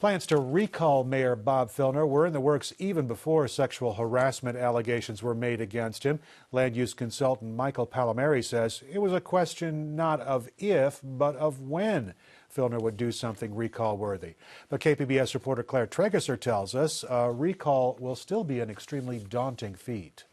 Plans to recall Mayor Bob Filner were in the works even before sexual harassment allegations were made against him. Land use consultant Michael Palmieri says it was a question not of if, but of when Filner would do something recall-worthy. But KPBS reporter Claire Tregesser tells us a recall will still be an extremely daunting feat.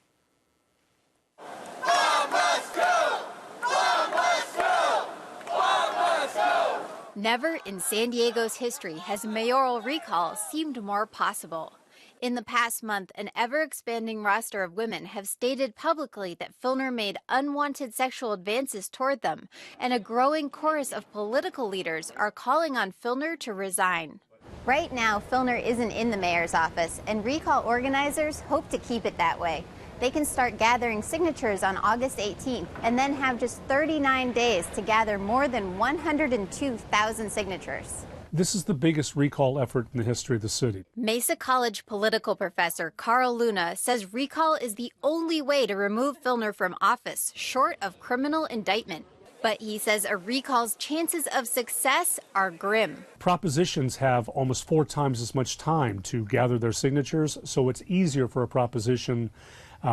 Never in San Diego's history has mayoral recall seemed more possible. In the past month, an ever-expanding roster of women have stated publicly that Filner made unwanted sexual advances toward them, and a growing chorus of political leaders are calling on Filner to resign. Right now, Filner isn't in the mayor's office, and recall organizers hope to keep it that way. They can start gathering signatures on August 18th and then have just 39 days to gather more than 102,000 signatures. This is the biggest recall effort in the history of the city. Mesa College political professor Carl Luna says recall is the only way to remove Filner from office, short of criminal indictment. But he says a recall's chances of success are grim. Propositions have almost 4 times as much time to gather their signatures, so it's easier for a proposition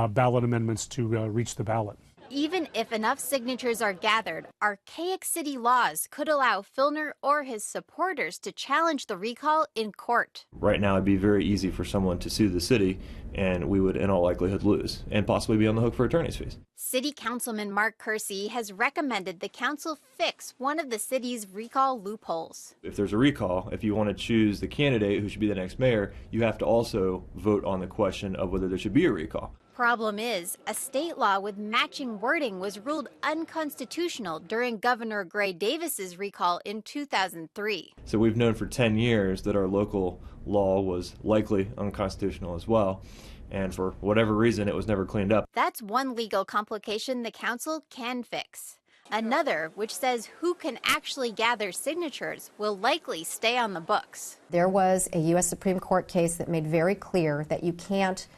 ballot amendments to reach the ballot. Even if enough signatures are gathered, archaic city laws could allow Filner or his supporters to challenge the recall in court. Right now, it'd be very easy for someone to sue the city, and we would in all likelihood lose and possibly be on the hook for attorney's fees. City Councilman Mark Kersey has recommended the council fix one of the city's recall loopholes. If there's a recall, if you want to choose the candidate who should be the next mayor, you have to also vote on the question of whether there should be a recall. Problem is, a state law with matching wording was ruled unconstitutional during Governor Gray Davis's recall in 2003. So we've known for 10 years that our local law was likely unconstitutional as well. And for whatever reason, it was never cleaned up. That's one legal complication the council can fix. Another, which says who can actually gather signatures, will likely stay on the books. There was a U.S. Supreme Court case that made very clear that you can't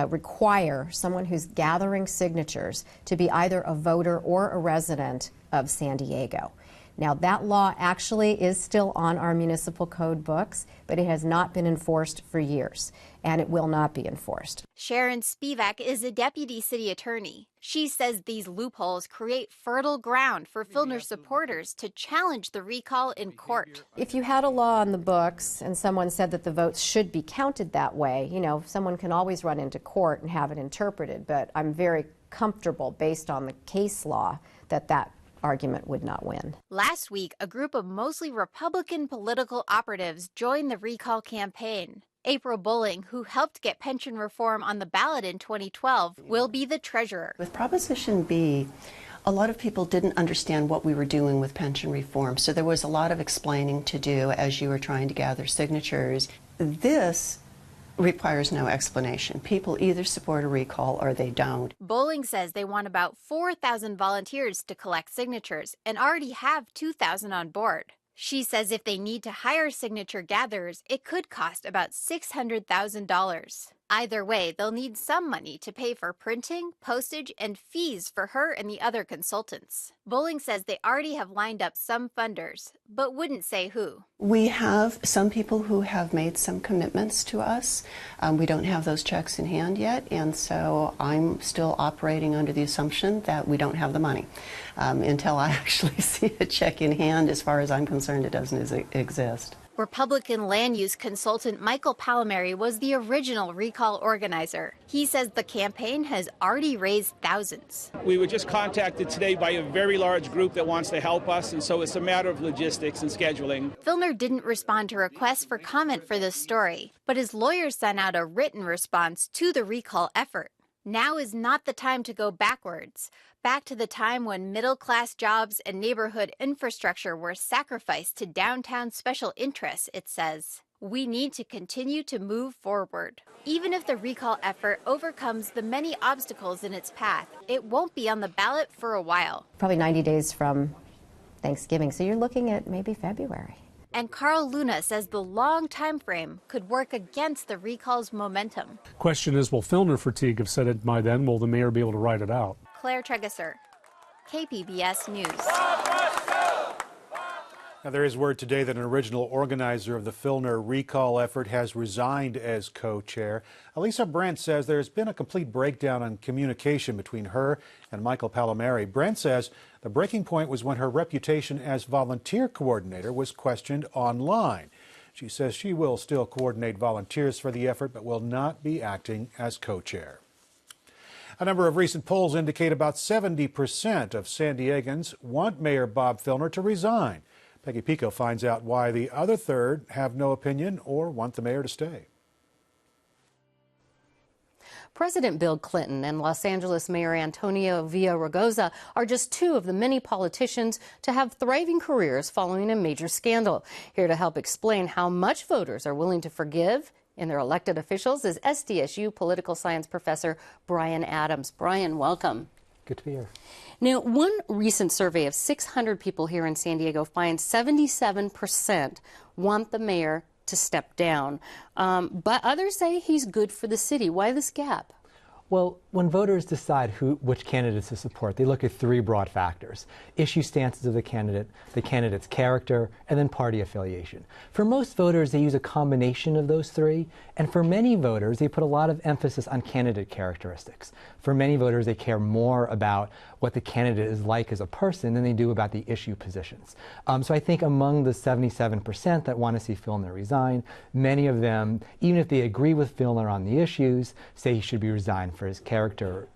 require someone who's gathering signatures to be either a voter or a resident of San Diego. Now, that law actually is still on our municipal code books, but it has not been enforced for years, and it will not be enforced. Sharon Spivak is a deputy city attorney. She says these loopholes create fertile ground for Filner supporters to challenge the recall in court. If you had a law on the books and someone said that the votes should be counted that way, you know, someone can always run into court and have it interpreted, but I'm very comfortable based on the case law that that argument would not win. Last week, a group of mostly Republican political operatives joined the recall campaign. April Bowling, who helped get pension reform on the ballot in 2012, will be the treasurer. With Proposition B, a lot of people didn't understand what we were doing with pension reform, so there was a lot of explaining to do as you were trying to gather signatures. This requires no explanation. People either support a recall or they don't. Bowling says they want about 4,000 volunteers to collect signatures and already have 2,000 on board. She says if they need to hire signature gatherers, it could cost about $600,000. Either way, they'll need some money to pay for printing, postage, and fees for her and the other consultants. Bowling says they already have lined up some funders, but wouldn't say who. We have some people who have made some commitments to us. We don't have those checks in hand yet, and so I'm still operating under the assumption that we don't have the money. Until I actually see a check in hand, as far as I'm concerned, it doesn't exist. Republican land use consultant Michael Palmieri was the original recall organizer. He says the campaign has already raised thousands. We were just contacted today by a very large group that wants to help us, and so it's a matter of logistics and scheduling. Filner didn't respond to requests for comment for this story, but his lawyers sent out a written response to the recall effort. Now is not the time to go backwards, back to the time when middle-class jobs and neighborhood infrastructure were sacrificed to downtown special interests, it says. We need to continue to move forward. Even if the recall effort overcomes the many obstacles in its path, it won't be on the ballot for a while. Probably 90 days from Thanksgiving, so you're looking at maybe February. And Carl Luna says the long time frame could work against the recall's momentum. Question is, will Filner fatigue have said it by then? Will the mayor be able to ride it out? Claire Tregesser, KPBS News. Now, there is word today that an original organizer of the Filner recall effort has resigned as co-chair. Elisa Brent says there's been a complete breakdown in communication between her and Michael Palmieri. Brent says the breaking point was when her reputation as volunteer coordinator was questioned online. She says she will still coordinate volunteers for the effort, but will not be acting as co-chair. A number of recent polls indicate about 70% of San Diegans want Mayor Bob Filner to resign. Peggy Pico finds out why the other third have no opinion or want the mayor to stay. President Bill Clinton and Los Angeles Mayor Antonio Villaraigosa are just two of the many politicians to have thriving careers following a major scandal. Here to help explain how much voters are willing to forgive in their elected officials is SDSU political science professor Brian Adams. Brian, welcome. Good to be here. Now, one recent survey of 600 people here in San Diego finds 77% want the mayor to step down. But others say he's good for the city. Why this gap? Well, when voters decide which candidates to support, they look at three broad factors: issue stances of the candidate's character, and then party affiliation. For most voters, they use a combination of those three, and for many voters, they put a lot of emphasis on candidate characteristics. For many voters, they care more about what the candidate is like as a person than they do about the issue positions. So I think among the 77% that want to see Filner resign, many of them, even if they agree with Filner on the issues, say he should be resigned for his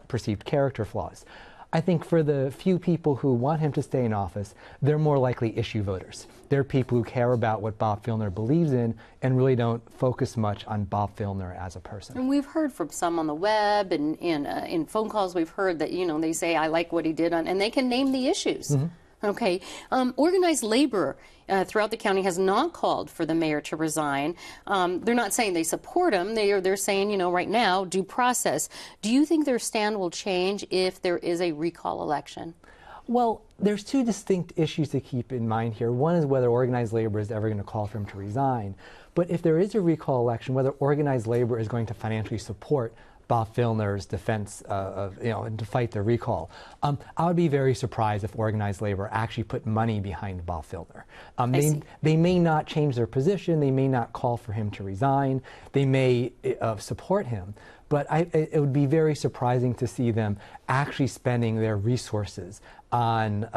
perceived character flaws. I think for the few people who want him to stay in office, they're more likely issue voters. They're people who care about what Bob Filner believes in and really don't focus much on Bob Filner as a person. And we've heard from some on the web and in phone calls, we've heard that, you know, they say, I like what he did, and they can name the issues. Mm-hmm. Okay. Organized labor throughout the county has not called for the mayor to resign. They're not saying they support him. They're saying, you know, right now, due process. Do you think their stand will change if there is a recall election? Well, there's two distinct issues to keep in mind here. One is whether organized labor is ever going to call for him to resign. But if there is a recall election, whether organized labor is going to financially support Bob Filner's defense and to fight the recall. I would be very surprised if organized labor actually put money behind Bob Filner. They may not change their position. They may not call for him to resign. They may support him. But it would be very surprising to see them actually spending their resources on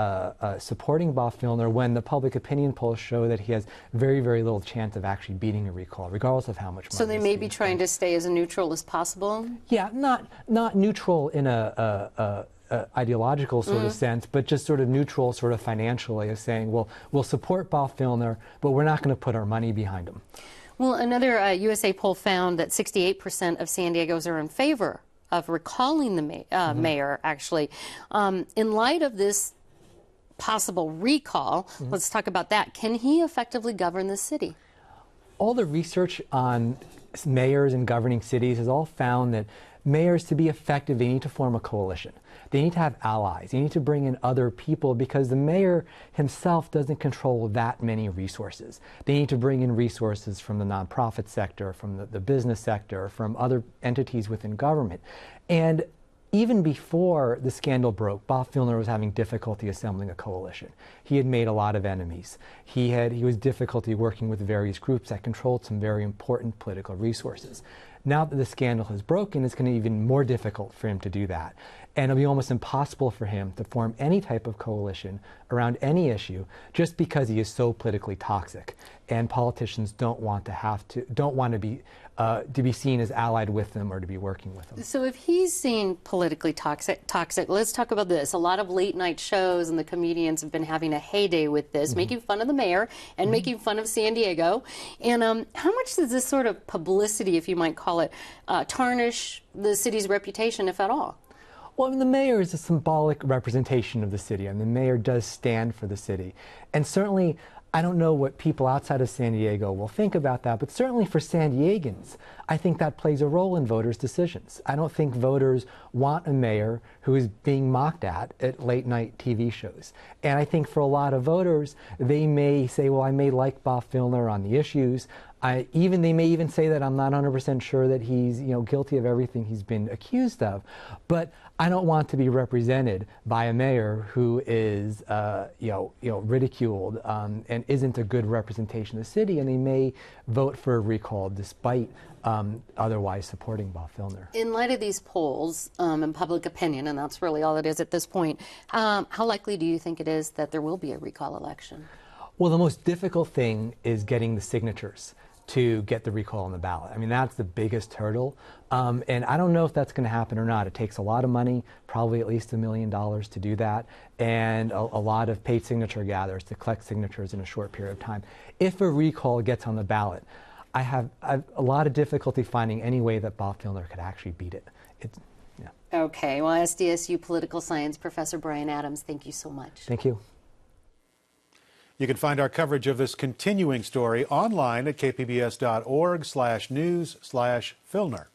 supporting Bob Filner when the public opinion polls show that he has very, very little chance of actually beating a recall, regardless of how much money. So they may be trying to stay as neutral as possible? Yeah, not neutral in a ideological sort of sense, but just sort of neutral sort of financially, as saying, well, we'll support Bob Filner, but we're not going to put our money behind him. Well, another USA poll found that 68% of San Diegos are in favor of recalling the mayor, actually. In light of this possible recall, let's talk about that. Can he effectively govern the city? All the research on mayors and governing cities has all found that mayors, to be effective, they need to form a coalition. They need to have allies. They need to bring in other people because the mayor himself doesn't control that many resources. They need to bring in resources from the nonprofit sector, from the business sector, from other entities within government. And even before the scandal broke, Bob Filner was having difficulty assembling a coalition. He had made a lot of enemies. He was difficulty working with various groups that controlled some very important political resources. Now that the scandal has broken, it's going to be even more difficult for him to do that. And it'll be almost impossible for him to form any type of coalition around any issue just because he is so politically toxic. And politicians don't want to be seen as allied with them or to be working with them. So if he's seen politically toxic, let's talk about this. A lot of late night shows and the comedians have been having a heyday with this, making fun of the mayor and making fun of San Diego. And how much does this sort of publicity, if you might call it, tarnish the city's reputation, if at all? Well, I mean, the mayor is a symbolic representation of the city, and the mayor does stand for the city. And certainly, I don't know what people outside of San Diego will think about that, but certainly for San Diegans, I think that plays a role in voters' decisions. I don't think voters want a mayor who is being mocked at late-night TV shows. And I think for a lot of voters, they may say, well, I may like Bob Filner on the issues. They may even say that I'm not 100% sure that he's guilty of everything he's been accused of. But I don't want to be represented by a mayor who is ridiculed and isn't a good representation of the city, and they may vote for a recall despite otherwise supporting Bob Filner. In light of these polls and public opinion, and that's really all it is at this point, how likely do you think it is that there will be a recall election? Well, the most difficult thing is getting the signatures to get the recall on the ballot. I mean, that's the biggest hurdle. And I don't know if that's going to happen or not. It takes a lot of money, probably at least $1 million to do that, and a lot of paid signature gatherers to collect signatures in a short period of time. If a recall gets on the ballot, I have a lot of difficulty finding any way that Bob Filner could actually beat it. Yeah. Okay, well, SDSU political science professor Brian Adams, thank you so much. Thank you. You can find our coverage of this continuing story online at kpbs.org/news/Filner.